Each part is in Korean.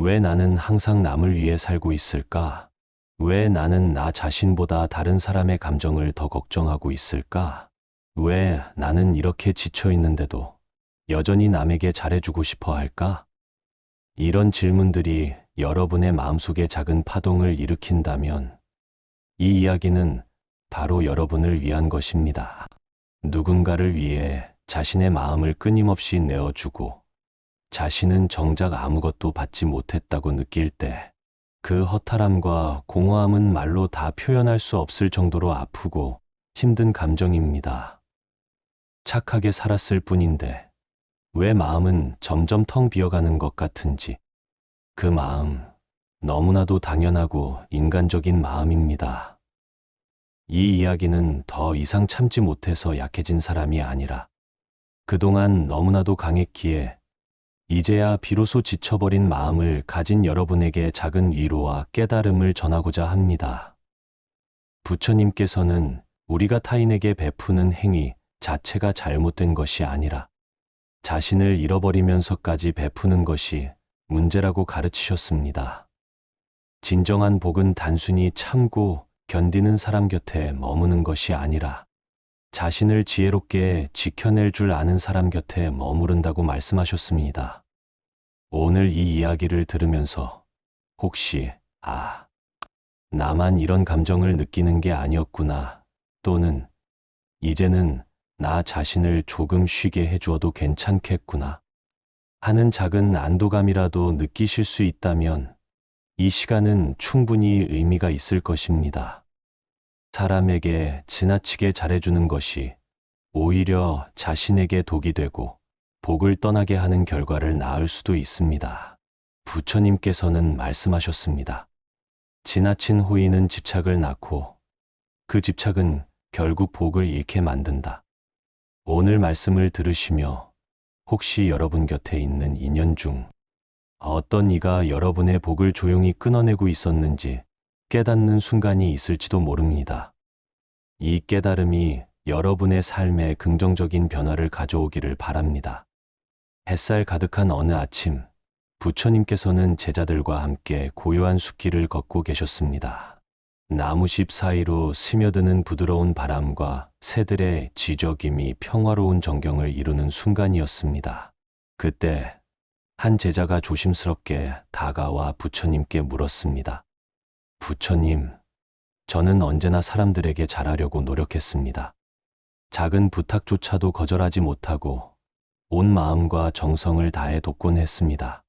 왜 나는 항상 남을 위해 살고 있을까? 왜 나는 나 자신보다 다른 사람의 감정을 더 걱정하고 있을까? 왜 나는 이렇게 지쳐 있는데도 여전히 남에게 잘해주고 싶어 할까? 이런 질문들이 여러분의 마음속에 작은 파동을 일으킨다면 이 이야기는 바로 여러분을 위한 것입니다. 누군가를 위해 자신의 마음을 끊임없이 내어주고 자신은 정작 아무것도 받지 못했다고 느낄 때 그 허탈함과 공허함은 말로 다 표현할 수 없을 정도로 아프고 힘든 감정입니다. 착하게 살았을 뿐인데 왜 마음은 점점 텅 비어가는 것 같은지, 그 마음 너무나도 당연하고 인간적인 마음입니다. 이 이야기는 더 이상 참지 못해서 약해진 사람이 아니라 그동안 너무나도 강했기에 이제야 비로소 지쳐버린 마음을 가진 여러분에게 작은 위로와 깨달음을 전하고자 합니다. 부처님께서는 우리가 타인에게 베푸는 행위 자체가 잘못된 것이 아니라 자신을 잃어버리면서까지 베푸는 것이 문제라고 가르치셨습니다. 진정한 복은 단순히 참고 견디는 사람 곁에 머무는 것이 아니라 자신을 지혜롭게 지켜낼 줄 아는 사람 곁에 머무른다고 말씀하셨습니다. 오늘 이 이야기를 들으면서 혹시 나만 이런 감정을 느끼는 게 아니었구나, 또는 이제는 나 자신을 조금 쉬게 해주어도 괜찮겠구나 하는 작은 안도감이라도 느끼실 수 있다면 이 시간은 충분히 의미가 있을 것입니다. 사람에게 지나치게 잘해주는 것이 오히려 자신에게 독이 되고 복을 떠나게 하는 결과를 낳을 수도 있습니다. 부처님께서는 말씀하셨습니다. 지나친 호의는 집착을 낳고 그 집착은 결국 복을 잃게 만든다. 오늘 말씀을 들으시며 혹시 여러분 곁에 있는 인연 중 어떤 이가 여러분의 복을 조용히 끊어내고 있었는지 깨닫는 순간이 있을지도 모릅니다. 이 깨달음이 여러분의 삶에 긍정적인 변화를 가져오기를 바랍니다. 햇살 가득한 어느 아침, 부처님께서는 제자들과 함께 고요한 숲길을 걷고 계셨습니다. 나무십 사이로 스며드는 부드러운 바람과 새들의 지저귀이 평화로운 정경을 이루는 순간이었습니다. 그때 한 제자가 조심스럽게 다가와 부처님께 물었습니다. 부처님, 저는 언제나 사람들에게 잘하려고 노력했습니다. 작은 부탁조차도 거절하지 못하고 온 마음과 정성을 다해 돕곤 했습니다.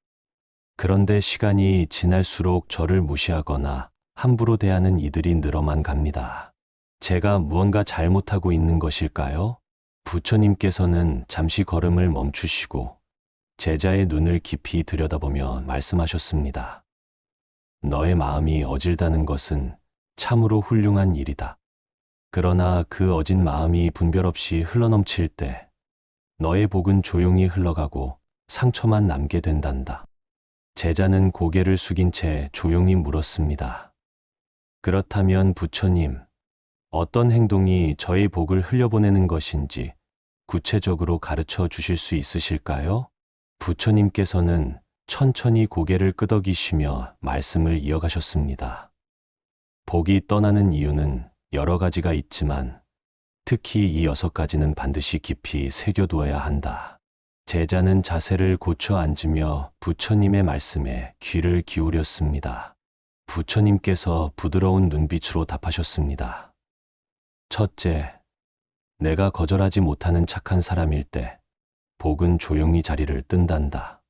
그런데 시간이 지날수록 저를 무시하거나 함부로 대하는 이들이 늘어만 갑니다. 제가 무언가 잘못하고 있는 것일까요? 부처님께서는 잠시 걸음을 멈추시고 제자의 눈을 깊이 들여다보며 말씀하셨습니다. 너의 마음이 어질다는 것은 참으로 훌륭한 일이다. 그러나 그 어진 마음이 분별 없이 흘러넘칠 때 너의 복은 조용히 흘러가고 상처만 남게 된단다. 제자는 고개를 숙인 채 조용히 물었습니다. 그렇다면 부처님, 어떤 행동이 저의 복을 흘려보내는 것인지 구체적으로 가르쳐 주실 수 있으실까요? 부처님께서는 천천히 고개를 끄덕이시며 말씀을 이어가셨습니다. 복이 떠나는 이유는 여러 가지가 있지만 특히 이 6가지는 반드시 깊이 새겨두어야 한다. 제자는 자세를 고쳐 앉으며 부처님의 말씀에 귀를 기울였습니다. 부처님께서 부드러운 눈빛으로 답하셨습니다. 첫째, 내가 거절하지 못하는 착한 사람일 때 복은 조용히 자리를 뜬단다.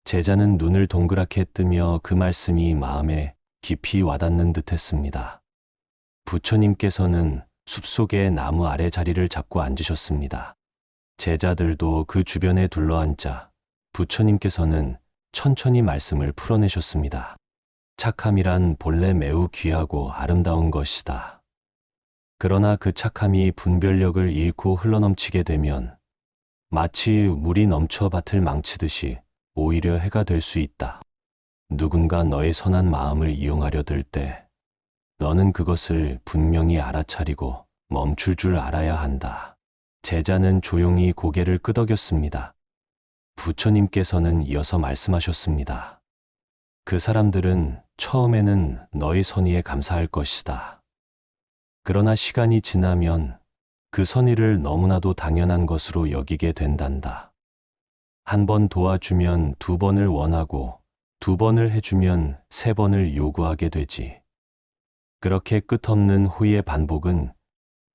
제자는 눈을 동그랗게 뜨며 그 말씀이 마음에 깊이 와닿는 듯 했습니다. 부처님께서는 숲속의 나무 아래 자리를 잡고 앉으셨습니다. 제자들도 그 주변에 둘러앉자 부처님께서는 천천히 말씀을 풀어내셨습니다. 착함이란 본래 매우 귀하고 아름다운 것이다. 그러나 그 착함이 분별력을 잃고 흘러넘치게 되면 마치 물이 넘쳐 밭을 망치듯이 오히려 해가 될 수 있다. 누군가 너의 선한 마음을 이용하려 들 때 너는 그것을 분명히 알아차리고 멈출 줄 알아야 한다. 제자는 조용히 고개를 끄덕였습니다. 부처님께서는 이어서 말씀하셨습니다. 그 사람들은 처음에는 너의 선의에 감사할 것이다. 그러나 시간이 지나면 그 선의를 너무나도 당연한 것으로 여기게 된단다. 한 번 도와주면 두 번을 원하고 두 번을 해주면 세 번을 요구하게 되지. 그렇게 끝없는 후의 반복은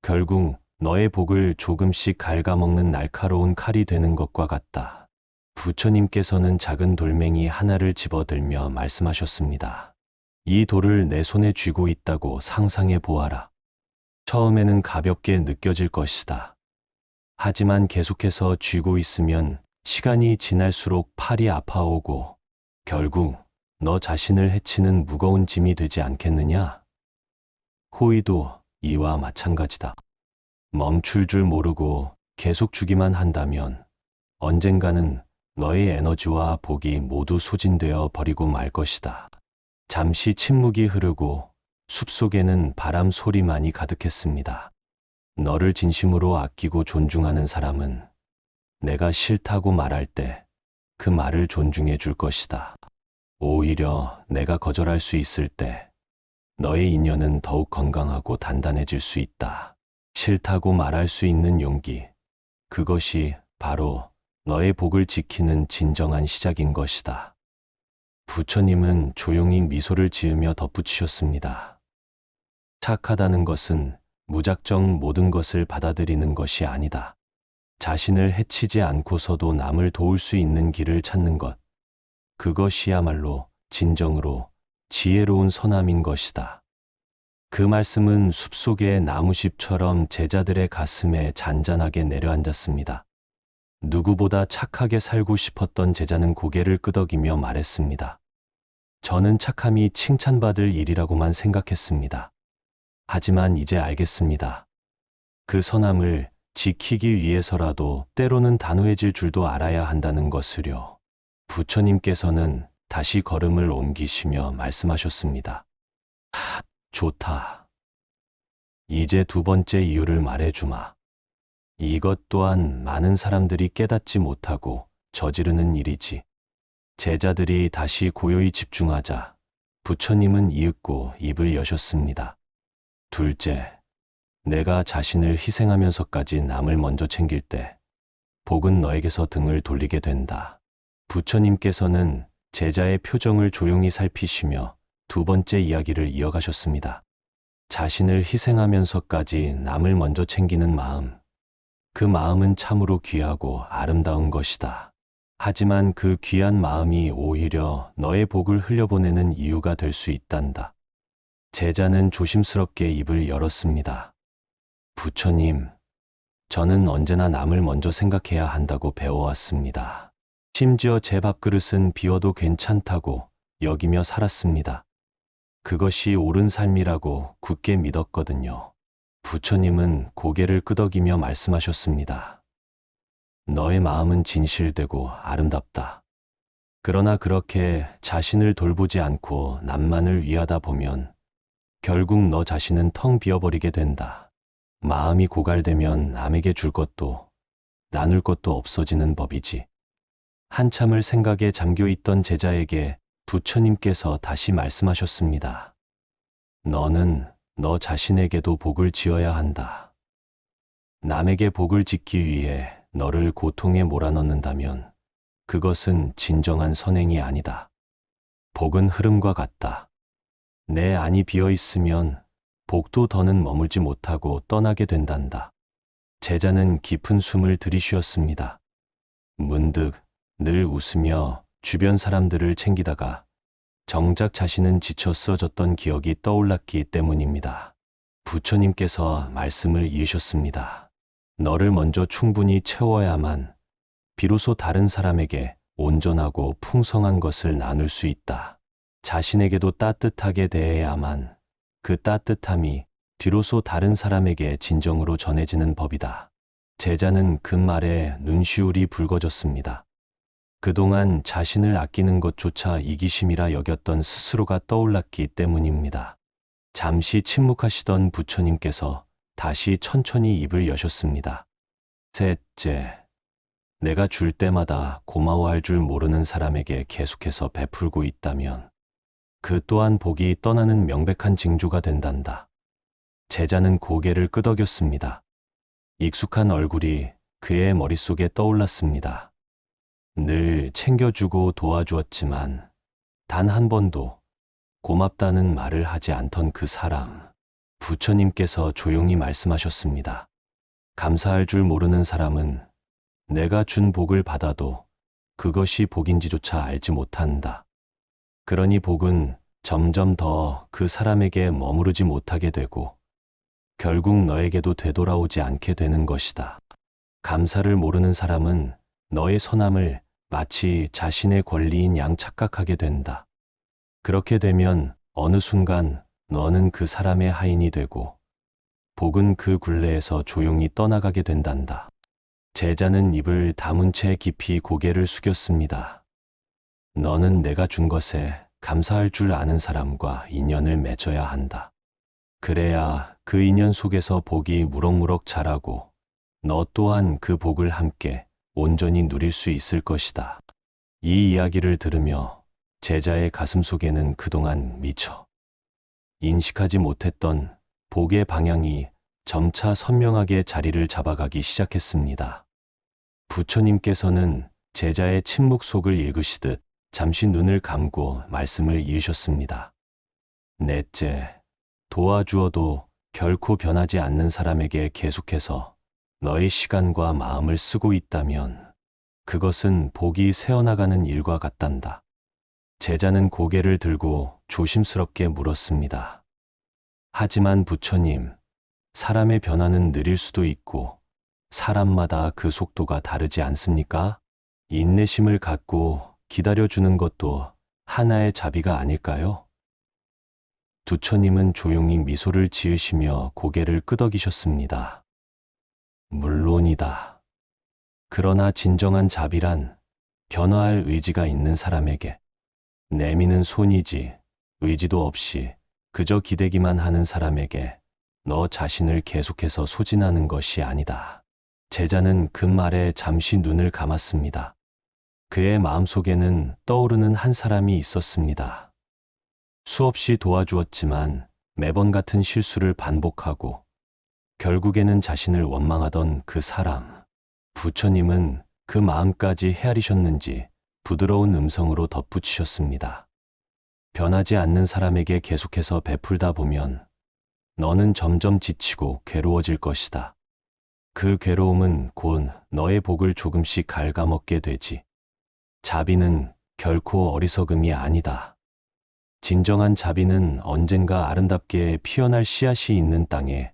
결국 너의 복을 조금씩 갉아먹는 날카로운 칼이 되는 것과 같다. 부처님께서는 작은 돌멩이 하나를 집어들며 말씀하셨습니다. 이 돌을 내 손에 쥐고 있다고 상상해 보아라. 처음에는 가볍게 느껴질 것이다. 하지만 계속해서 쥐고 있으면 시간이 지날수록 팔이 아파오고 결국 너 자신을 해치는 무거운 짐이 되지 않겠느냐? 호의도 이와 마찬가지다. 멈출 줄 모르고 계속 주기만 한다면 언젠가는 너의 에너지와 복이 모두 소진되어 버리고 말 것이다. 잠시 침묵이 흐르고 숲속에는 바람 소리만이 가득했습니다. 너를 진심으로 아끼고 존중하는 사람은 내가 싫다고 말할 때 그 말을 존중해 줄 것이다. 오히려 내가 거절할 수 있을 때 너의 인연은 더욱 건강하고 단단해질 수 있다. 싫다고 말할 수 있는 용기, 그것이 바로 너의 복을 지키는 진정한 시작인 것이다. 부처님은 조용히 미소를 지으며 덧붙이셨습니다. 착하다는 것은 무작정 모든 것을 받아들이는 것이 아니다. 자신을 해치지 않고서도 남을 도울 수 있는 길을 찾는 것, 그것이야말로 진정으로 지혜로운 선함인 것이다. 그 말씀은 숲속의 나무잎처럼 제자들의 가슴에 잔잔하게 내려앉았습니다. 누구보다 착하게 살고 싶었던 제자는 고개를 끄덕이며 말했습니다. 저는 착함이 칭찬받을 일이라고만 생각했습니다. 하지만 이제 알겠습니다. 그 선함을 지키기 위해서라도 때로는 단호해질 줄도 알아야 한다는 것을요. 부처님께서는 다시 걸음을 옮기시며 말씀하셨습니다. 좋다. 이제 두 번째 이유를 말해주마. 이것 또한 많은 사람들이 깨닫지 못하고 저지르는 일이지. 제자들이 다시 고요히 집중하자 부처님은 이윽고 입을 여셨습니다. 둘째, 내가 자신을 희생하면서까지 남을 먼저 챙길 때 복은 너에게서 등을 돌리게 된다. 부처님께서는 제자의 표정을 조용히 살피시며 두 번째 이야기를 이어가셨습니다. 자신을 희생하면서까지 남을 먼저 챙기는 마음, 그 마음은 참으로 귀하고 아름다운 것이다. 하지만 그 귀한 마음이 오히려 너의 복을 흘려보내는 이유가 될 수 있단다. 제자는 조심스럽게 입을 열었습니다. 부처님, 저는 언제나 남을 먼저 생각해야 한다고 배워왔습니다. 심지어 제 밥그릇은 비워도 괜찮다고 여기며 살았습니다. 그것이 옳은 삶이라고 굳게 믿었거든요. 부처님은 고개를 끄덕이며 말씀하셨습니다. 너의 마음은 진실되고 아름답다. 그러나 그렇게 자신을 돌보지 않고 남만을 위하다 보면 결국 너 자신은 텅 비어버리게 된다. 마음이 고갈되면 남에게 줄 것도 나눌 것도 없어지는 법이지. 한참을 생각에 잠겨 있던 제자에게 부처님께서 다시 말씀하셨습니다. 너는 너 자신에게도 복을 지어야 한다. 남에게 복을 짓기 위해 너를 고통에 몰아넣는다면 그것은 진정한 선행이 아니다. 복은 흐름과 같다. 내 안이 비어 있으면 복도 더는 머물지 못하고 떠나게 된단다. 제자는 깊은 숨을 들이쉬었습니다. 문득 늘 웃으며 주변 사람들을 챙기다가 정작 자신은 지쳐 쓰러졌던 기억이 떠올랐기 때문입니다. 부처님께서 말씀을 이으셨습니다. 너를 먼저 충분히 채워야만 비로소 다른 사람에게 온전하고 풍성한 것을 나눌 수 있다. 자신에게도 따뜻하게 대해야만 그 따뜻함이 뒤로서 다른 사람에게 진정으로 전해지는 법이다. 제자는 그 말에 눈시울이 붉어졌습니다. 그동안 자신을 아끼는 것조차 이기심이라 여겼던 스스로가 떠올랐기 때문입니다. 잠시 침묵하시던 부처님께서 다시 천천히 입을 여셨습니다. 셋째, 내가 줄 때마다 고마워할 줄 모르는 사람에게 계속해서 베풀고 있다면 그 또한 복이 떠나는 명백한 징조가 된단다. 제자는 고개를 끄덕였습니다. 익숙한 얼굴이 그의 머릿속에 떠올랐습니다. 늘 챙겨주고 도와주었지만 단 한 번도 고맙다는 말을 하지 않던 그 사람. 부처님께서 조용히 말씀하셨습니다. 감사할 줄 모르는 사람은 내가 준 복을 받아도 그것이 복인지조차 알지 못한다. 그러니 복은 점점 더 그 사람에게 머무르지 못하게 되고 결국 너에게도 되돌아오지 않게 되는 것이다. 감사를 모르는 사람은 너의 선함을 마치 자신의 권리인 양 착각하게 된다. 그렇게 되면 어느 순간 너는 그 사람의 하인이 되고 복은 그 굴레에서 조용히 떠나가게 된단다. 제자는 입을 다문 채 깊이 고개를 숙였습니다. 너는 내가 준 것에 감사할 줄 아는 사람과 인연을 맺어야 한다. 그래야 그 인연 속에서 복이 무럭무럭 자라고 너 또한 그 복을 함께 온전히 누릴 수 있을 것이다. 이 이야기를 들으며 제자의 가슴 속에는 그동안 미처 인식하지 못했던 복의 방향이 점차 선명하게 자리를 잡아가기 시작했습니다. 부처님께서는 제자의 침묵 속을 읽으시듯 잠시 눈을 감고 말씀을 이으셨습니다. 넷째, 도와주어도 결코 변하지 않는 사람에게 계속해서 너의 시간과 마음을 쓰고 있다면 그것은 복이 새어나가는 일과 같단다. 제자는 고개를 들고 조심스럽게 물었습니다. 하지만 부처님, 사람의 변화는 느릴 수도 있고 사람마다 그 속도가 다르지 않습니까? 인내심을 갖고 기다려주는 것도 하나의 자비가 아닐까요? 부처님은 조용히 미소를 지으시며 고개를 끄덕이셨습니다. 물론이다. 그러나 진정한 자비란 변화할 의지가 있는 사람에게 내미는 손이지 의지도 없이 그저 기대기만 하는 사람에게 너 자신을 계속해서 소진하는 것이 아니다. 제자는 그 말에 잠시 눈을 감았습니다. 그의 마음속에는 떠오르는 한 사람이 있었습니다. 수없이 도와주었지만 매번 같은 실수를 반복하고 결국에는 자신을 원망하던 그 사람. 부처님은 그 마음까지 헤아리셨는지 부드러운 음성으로 덧붙이셨습니다. 변하지 않는 사람에게 계속해서 베풀다 보면 너는 점점 지치고 괴로워질 것이다. 그 괴로움은 곧 너의 복을 조금씩 갉아먹게 되지. 자비는 결코 어리석음이 아니다. 진정한 자비는 언젠가 아름답게 피어날 씨앗이 있는 땅에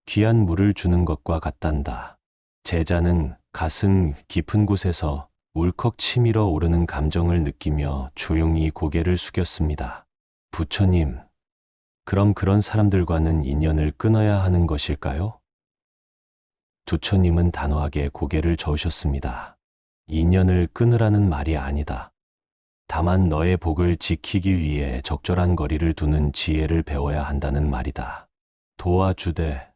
귀한 물을 주는 것과 같단다. 제자는 가슴 깊은 곳에서 울컥 치밀어 오르는 감정을 느끼며 조용히 고개를 숙였습니다. 부처님, 그럼 그런 사람들과는 인연을 끊어야 하는 것일까요? 부처님은 단호하게 고개를 저으셨습니다. 인연을 끊으라는 말이 아니다. 다만 너의 복을 지키기 위해 적절한 거리를 두는 지혜를 배워야 한다는 말이다. 도와주되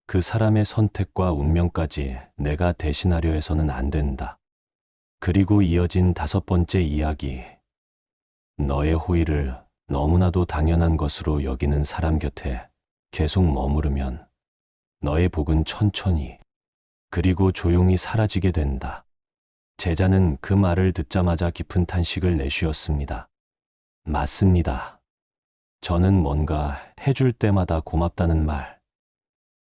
그 사람의 선택과 운명까지 내가 대신하려 해서는 안 된다. 그리고 이어진 5번째 이야기. 너의 호의를 너무나도 당연한 것으로 여기는 사람 곁에 계속 머무르면 너의 복은 천천히 그리고 조용히 사라지게 된다. 제자는 그 말을 듣자마자 깊은 탄식을 내쉬었습니다. 맞습니다. 저는 뭔가 해줄 때마다 고맙다는 말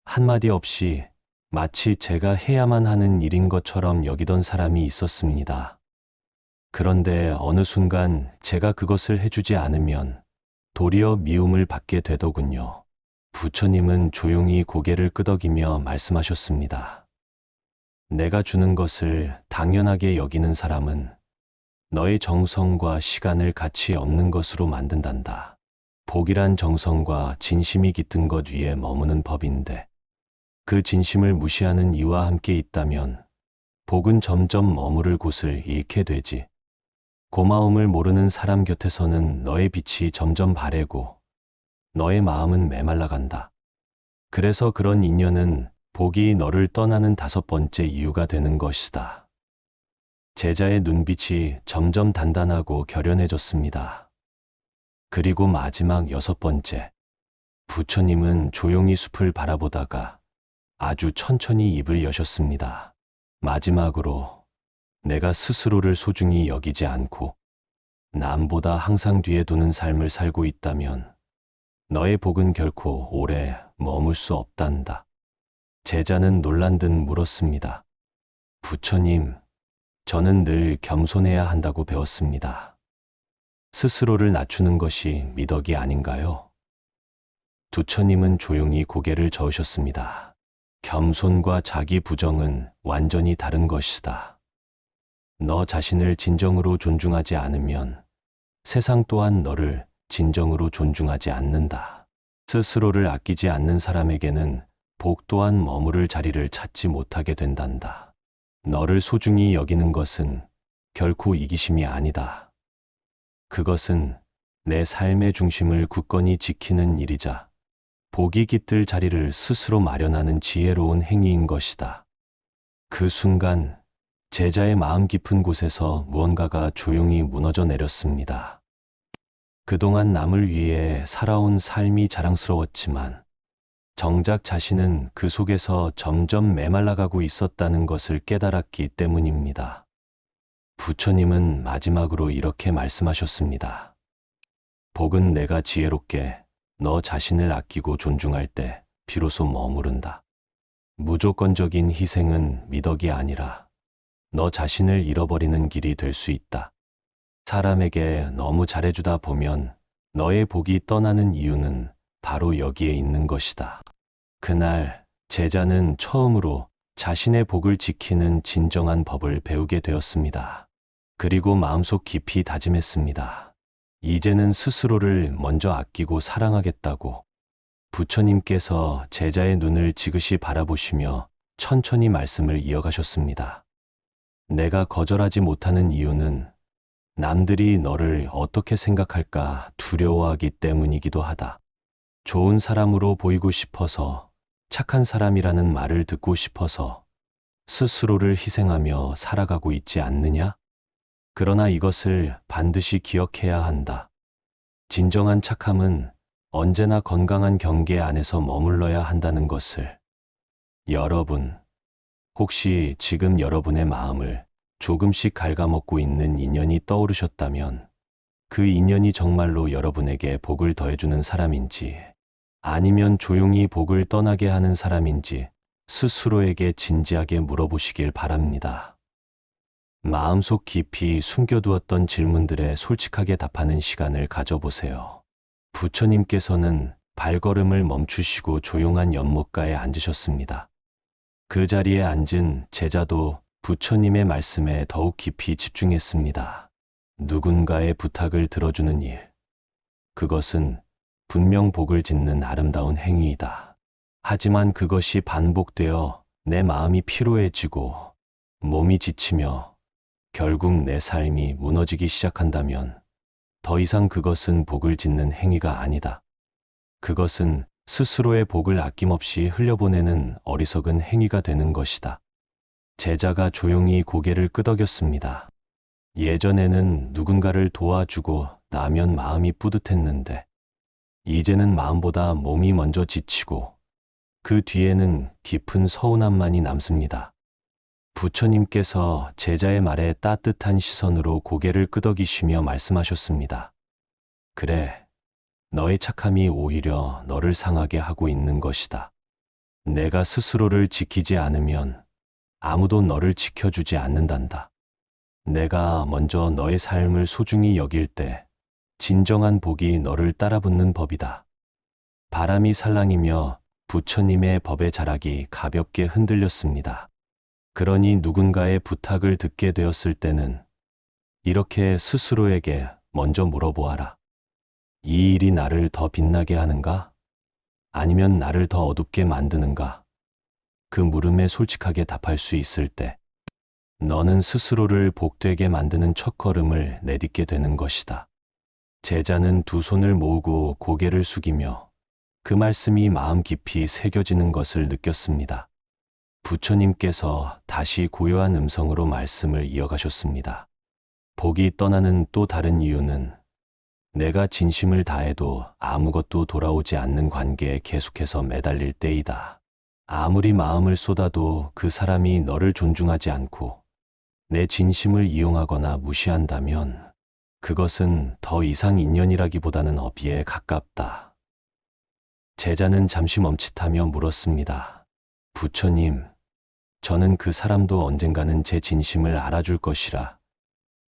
한마디 없이 마치 제가 해야만 하는 일인 것처럼 여기던 사람이 있었습니다. 그런데 어느 순간 제가 그것을 해주지 않으면 도리어 미움을 받게 되더군요. 부처님은 조용히 고개를 끄덕이며 말씀하셨습니다. 내가 주는 것을 당연하게 여기는 사람은 너의 정성과 시간을 가치 없는 것으로 만든단다. 복이란 정성과 진심이 깃든 것 위에 머무는 법인데 그 진심을 무시하는 이와 함께 있다면 복은 점점 머무를 곳을 잃게 되지. 고마움을 모르는 사람 곁에서는 너의 빛이 점점 바래고 너의 마음은 메말라간다. 그래서 그런 인연은 복이 너를 떠나는 5번째 이유가 되는 것이다. 제자의 눈빛이 점점 단단하고 결연해졌습니다. 그리고 마지막 6번째. 부처님은 조용히 숲을 바라보다가 아주 천천히 입을 여셨습니다. 마지막으로 내가 스스로를 소중히 여기지 않고 남보다 항상 뒤에 두는 삶을 살고 있다면 너의 복은 결코 오래 머물 수 없단다. 제자는 놀란 듯 물었습니다. 부처님, 저는 늘 겸손해야 한다고 배웠습니다. 스스로를 낮추는 것이 미덕이 아닌가요? 부처님은 조용히 고개를 저으셨습니다. 겸손과 자기 부정은 완전히 다른 것이다. 너 자신을 진정으로 존중하지 않으면 세상 또한 너를 진정으로 존중하지 않는다. 스스로를 아끼지 않는 사람에게는 복 또한 머무를 자리를 찾지 못하게 된단다. 너를 소중히 여기는 것은 결코 이기심이 아니다. 그것은 내 삶의 중심을 굳건히 지키는 일이자 복이 깃들 자리를 스스로 마련하는 지혜로운 행위인 것이다. 그 순간 제자의 마음 깊은 곳에서 무언가가 조용히 무너져 내렸습니다. 그동안 남을 위해 살아온 삶이 자랑스러웠지만 정작 자신은 그 속에서 점점 메말라가고 있었다는 것을 깨달았기 때문입니다. 부처님은 마지막으로 이렇게 말씀하셨습니다. 복은 내가 지혜롭게 너 자신을 아끼고 존중할 때 비로소 머무른다. 무조건적인 희생은 미덕이 아니라 너 자신을 잃어버리는 길이 될 수 있다. 사람에게 너무 잘해주다 보면 너의 복이 떠나는 이유는 바로 여기에 있는 것이다. 그날 제자는 처음으로 자신의 복을 지키는 진정한 법을 배우게 되었습니다. 그리고 마음속 깊이 다짐했습니다. 이제는 스스로를 먼저 아끼고 사랑하겠다고. 부처님께서 제자의 눈을 지그시 바라보시며 천천히 말씀을 이어가셨습니다. 내가 거절하지 못하는 이유는 남들이 너를 어떻게 생각할까 두려워하기 때문이기도 하다. 좋은 사람으로 보이고 싶어서, 착한 사람이라는 말을 듣고 싶어서 스스로를 희생하며 살아가고 있지 않느냐? 그러나 이것을 반드시 기억해야 한다. 진정한 착함은 언제나 건강한 경계 안에서 머물러야 한다는 것을. 여러분, 혹시 지금 여러분의 마음을 조금씩 갉아먹고 있는 인연이 떠오르셨다면 그 인연이 정말로 여러분에게 복을 더해주는 사람인지 아니면 조용히 복을 떠나게 하는 사람인지 스스로에게 진지하게 물어보시길 바랍니다. 마음속 깊이 숨겨두었던 질문들에 솔직하게 답하는 시간을 가져보세요. 부처님께서는 발걸음을 멈추시고 조용한 연못가에 앉으셨습니다. 그 자리에 앉은 제자도 부처님의 말씀에 더욱 깊이 집중했습니다. 누군가의 부탁을 들어주는 일. 그것은 분명 복을 짓는 아름다운 행위이다. 하지만 그것이 반복되어 내 마음이 피로해지고 몸이 지치며 결국 내 삶이 무너지기 시작한다면 더 이상 그것은 복을 짓는 행위가 아니다. 그것은 스스로의 복을 아낌없이 흘려보내는 어리석은 행위가 되는 것이다. 제자가 조용히 고개를 끄덕였습니다. 예전에는 누군가를 도와주고 나면 마음이 뿌듯했는데 이제는 마음보다 몸이 먼저 지치고 그 뒤에는 깊은 서운함만이 남습니다. 부처님께서 제자의 말에 따뜻한 시선으로 고개를 끄덕이시며 말씀하셨습니다. 그래, 너의 착함이 오히려 너를 상하게 하고 있는 것이다. 내가 스스로를 지키지 않으면 아무도 너를 지켜주지 않는단다. 내가 먼저 너의 삶을 소중히 여길 때 진정한 복이 너를 따라붙는 법이다. 바람이 살랑이며 부처님의 법의 자락이 가볍게 흔들렸습니다. 그러니 누군가의 부탁을 듣게 되었을 때는 이렇게 스스로에게 먼저 물어보아라. 이 일이 나를 더 빛나게 하는가? 아니면 나를 더 어둡게 만드는가? 그 물음에 솔직하게 답할 수 있을 때 너는 스스로를 복되게 만드는 첫걸음을 내딛게 되는 것이다. 제자는 두 손을 모으고 고개를 숙이며 그 말씀이 마음 깊이 새겨지는 것을 느꼈습니다. 부처님께서 다시 고요한 음성으로 말씀을 이어가셨습니다. 복이 떠나는 또 다른 이유는 내가 진심을 다해도 아무것도 돌아오지 않는 관계에 계속해서 매달릴 때이다. 아무리 마음을 쏟아도 그 사람이 너를 존중하지 않고 내 진심을 이용하거나 무시한다면 그것은 더 이상 인연이라기보다는 어비에 가깝다. 제자는 잠시 멈칫하며 물었습니다. 부처님, 저는 그 사람도 언젠가는 제 진심을 알아줄 것이라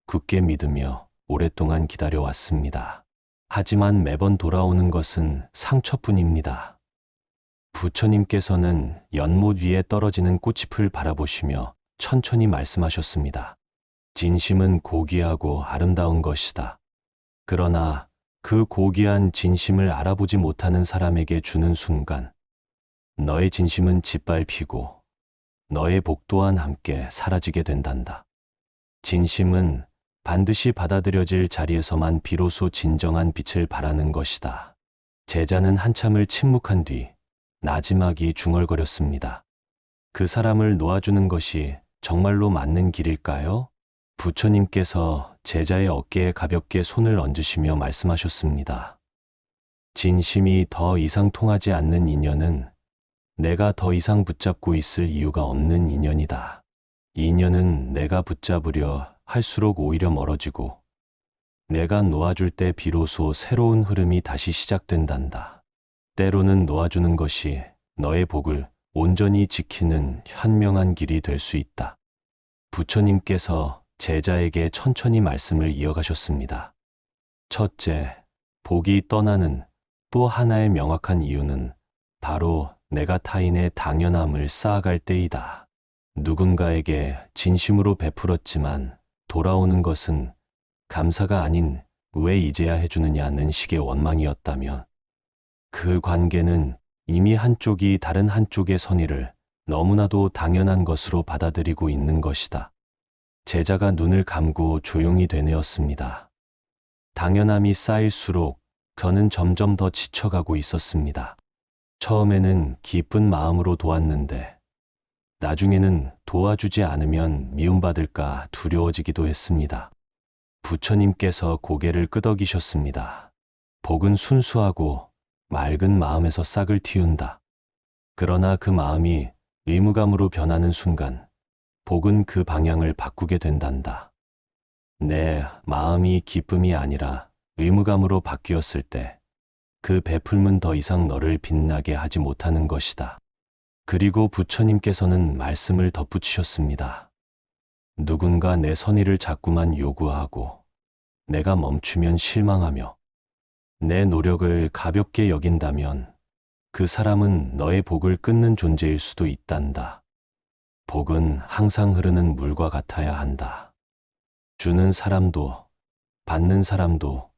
굳게 믿으며 오랫동안 기다려왔습니다. 하지만 매번 돌아오는 것은 상처뿐입니다. 부처님께서는 연못 위에 떨어지는 꽃잎을 바라보시며 천천히 말씀하셨습니다. 진심은 고귀하고 아름다운 것이다. 그러나 그 고귀한 진심을 알아보지 못하는 사람에게 주는 순간, 너의 진심은 짓밟히고 너의 복 또한 함께 사라지게 된단다. 진심은 반드시 받아들여질 자리에서만 비로소 진정한 빛을 발하는 것이다. 제자는 한참을 침묵한 뒤 나지막이 중얼거렸습니다. 그 사람을 놓아주는 것이 정말로 맞는 길일까요? 부처님께서 제자의 어깨에 가볍게 손을 얹으시며 말씀하셨습니다. 진심이 더 이상 통하지 않는 인연은 내가 더 이상 붙잡고 있을 이유가 없는 인연이다. 인연은 내가 붙잡으려 할수록 오히려 멀어지고 내가 놓아줄 때 비로소 새로운 흐름이 다시 시작된단다. 때로는 놓아주는 것이 너의 복을 온전히 지키는 현명한 길이 될 수 있다. 부처님께서 제자에게 천천히 말씀을 이어가셨습니다. 첫째, 복이 떠나는 또 하나의 명확한 이유는 바로 내가 타인의 당연함을 쌓아갈 때이다. 누군가에게 진심으로 베풀었지만 돌아오는 것은 감사가 아닌 왜 이제야 해주느냐는 식의 원망이었다면 그 관계는 이미 한쪽이 다른 한쪽의 선의를 너무나도 당연한 것으로 받아들이고 있는 것이다. 제자가 눈을 감고 조용히 되뇌었습니다. 당연함이 쌓일수록 저는 점점 더 지쳐가고 있었습니다. 처음에는 기쁜 마음으로 도왔는데 나중에는 도와주지 않으면 미움받을까 두려워지기도 했습니다. 부처님께서 고개를 끄덕이셨습니다. 복은 순수하고 맑은 마음에서 싹을 틔운다. 그러나 그 마음이 의무감으로 변하는 순간 복은 그 방향을 바꾸게 된단다. 내 마음이 기쁨이 아니라 의무감으로 바뀌었을 때 그 베풀문 더 이상 너를 빛나게 하지 못하는 것이다. 그리고 부처님께서는 말씀을 덧붙이셨습니다. 누군가 내 선의를 자꾸만 요구하고 내가 멈추면 실망하며 내 노력을 가볍게 여긴다면 그 사람은 너의 복을 끊는 존재일 수도 있단다. 복은 항상 흐르는 물과 같아야 한다. 주는 사람도 받는 사람도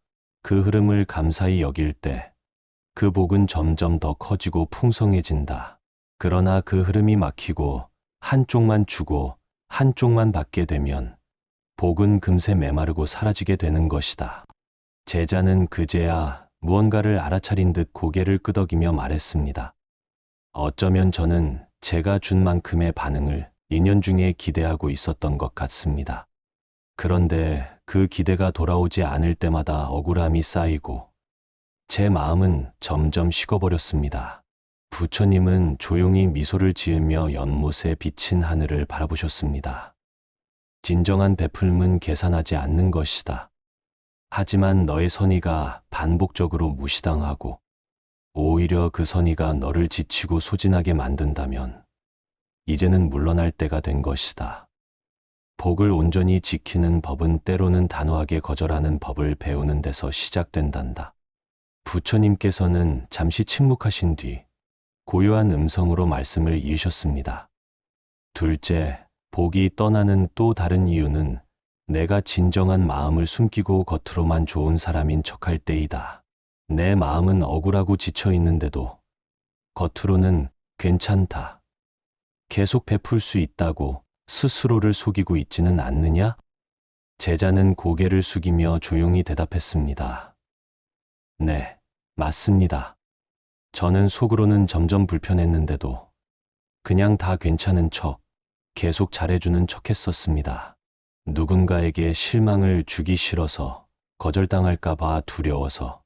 그 흐름을 감사히 여길 때 그 복은 점점 더 커지고 풍성해진다. 그러나 그 흐름이 막히고 한쪽만 주고 한쪽만 받게 되면 복은 금세 메마르고 사라지게 되는 것이다. 제자는 그제야 무언가를 알아차린 듯 고개를 끄덕이며 말했습니다. 어쩌면 저는 제가 준 만큼의 반응을 인연 중에 기대하고 있었던 것 같습니다. 그런데 그 기대가 돌아오지 않을 때마다 억울함이 쌓이고 제 마음은 점점 식어버렸습니다. 부처님은 조용히 미소를 지으며 연못에 비친 하늘을 바라보셨습니다. 진정한 베풀음은 계산하지 않는 것이다. 하지만 너의 선의가 반복적으로 무시당하고 오히려 그 선의가 너를 지치고 소진하게 만든다면 이제는 물러날 때가 된 것이다. 복을 온전히 지키는 법은 때로는 단호하게 거절하는 법을 배우는 데서 시작된단다. 부처님께서는 잠시 침묵하신 뒤 고요한 음성으로 말씀을 이으셨습니다. 둘째, 복이 떠나는 또 다른 이유는 내가 진정한 마음을 숨기고 겉으로만 좋은 사람인 척할 때이다. 내 마음은 억울하고 지쳐 있는데도 겉으로는 괜찮다. 계속 베풀 수 있다고 스스로를 속이고 있지는 않느냐? 제자는 고개를 숙이며 조용히 대답했습니다. 네, 맞습니다. 저는 속으로는 점점 불편했는데도 그냥 다 괜찮은 척, 계속 잘해주는 척 했었습니다. 누군가에게 실망을 주기 싫어서 거절당할까봐 두려워서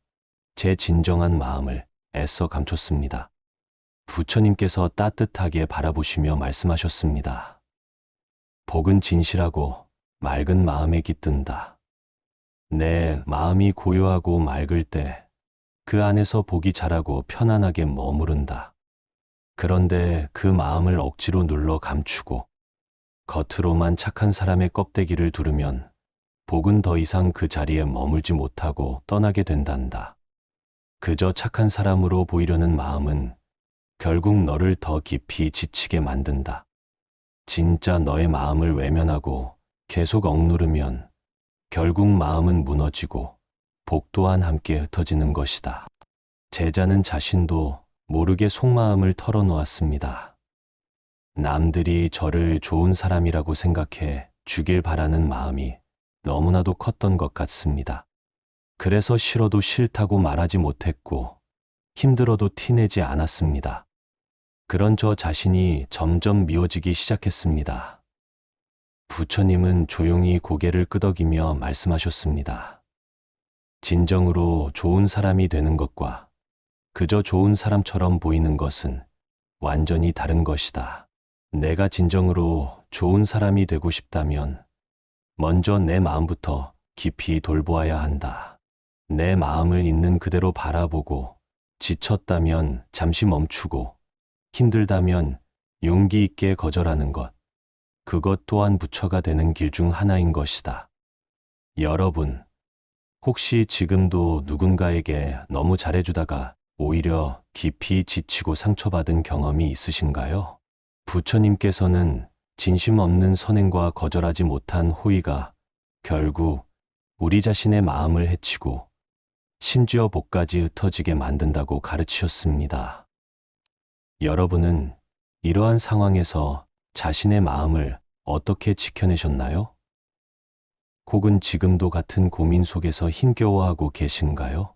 제 진정한 마음을 애써 감췄습니다. 부처님께서 따뜻하게 바라보시며 말씀하셨습니다. 복은 진실하고 맑은 마음에 깃든다. 내 마음이 고요하고 맑을 때 그 안에서 복이 자라고 편안하게 머무른다. 그런데 그 마음을 억지로 눌러 감추고 겉으로만 착한 사람의 껍데기를 두르면 복은 더 이상 그 자리에 머물지 못하고 떠나게 된단다. 그저 착한 사람으로 보이려는 마음은 결국 너를 더 깊이 지치게 만든다. 진짜 너의 마음을 외면하고 계속 억누르면 결국 마음은 무너지고 복 또한 함께 흩어지는 것이다. 제자는 자신도 모르게 속마음을 털어놓았습니다. 남들이 저를 좋은 사람이라고 생각해 주길 바라는 마음이 너무나도 컸던 것 같습니다. 그래서 싫어도 싫다고 말하지 못했고 힘들어도 티내지 않았습니다. 그런 저 자신이 점점 미워지기 시작했습니다. 부처님은 조용히 고개를 끄덕이며 말씀하셨습니다. 진정으로 좋은 사람이 되는 것과 그저 좋은 사람처럼 보이는 것은 완전히 다른 것이다. 내가 진정으로 좋은 사람이 되고 싶다면 먼저 내 마음부터 깊이 돌보아야 한다. 내 마음을 있는 그대로 바라보고 지쳤다면 잠시 멈추고 힘들다면 용기 있게 거절하는 것. 그것 또한 부처가 되는 길 중 하나인 것이다. 여러분, 혹시 지금도 누군가에게 너무 잘해주다가 오히려 깊이 지치고 상처받은 경험이 있으신가요? 부처님께서는 진심 없는 선행과 거절하지 못한 호의가 결국 우리 자신의 마음을 해치고 심지어 복까지 흩어지게 만든다고 가르치셨습니다. 여러분은 이러한 상황에서 자신의 마음을 어떻게 지켜내셨나요? 혹은 지금도 같은 고민 속에서 힘겨워하고 계신가요?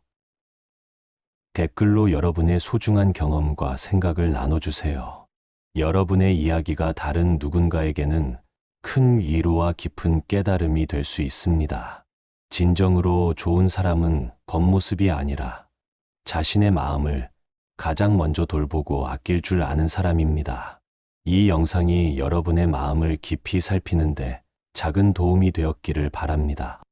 댓글로 여러분의 소중한 경험과 생각을 나눠주세요. 여러분의 이야기가 다른 누군가에게는 큰 위로와 깊은 깨달음이 될 수 있습니다. 진정으로 좋은 사람은 겉모습이 아니라 자신의 마음을 가장 먼저 돌보고 아낄 줄 아는 사람입니다. 이 영상이 여러분의 마음을 깊이 살피는데 작은 도움이 되었기를 바랍니다.